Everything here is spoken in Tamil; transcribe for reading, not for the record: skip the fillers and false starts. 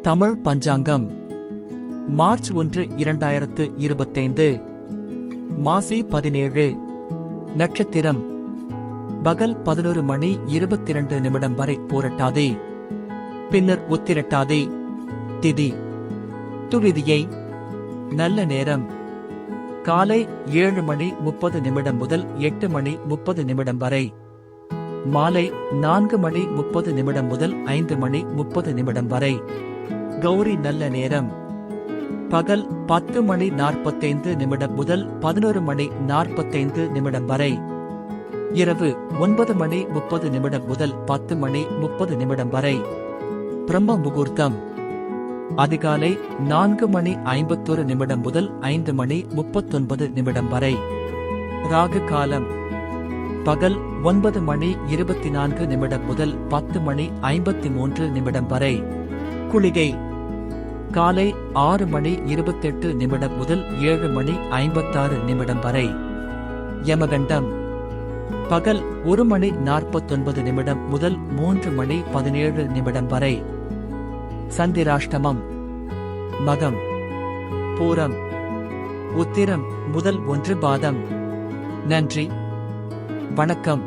தமிழ் பஞ்சாங்கம் மார்ச் 1 2025 மாசி 17 நட்சத்திரம் பகல் 11:22 வரை பூரட்டாதி, பின்னர் உத்திரட்டாதி. திதி துவிதியை. நல்ல நேரம் காலை 7:30 முதல் 8:30 வரை, மாலை 4:30 முதல் 5:30 வரை. கௌரி நல்ல நேரம் பகல் 10:45 முதல் 11:45 வரை, இரவு 9:30 முதல் 10:30 வரை. பிரம்ம முகூர்த்தம் அதிகாலை 4:51 முதல் 5:39 வரை. ராகு காலம் பகல் 9:24 முதல் 10:53 வரை. குளிகை காலை 6:28 முதல் 7:56 வரை. யமகண்டம் பகல் 1:49 முதல் 3:17 வரை. சந்திராஷ்டமம் மகம் பூரம் உத்திரம் முதல் 1 பாதம். நன்றி, வணக்கம்.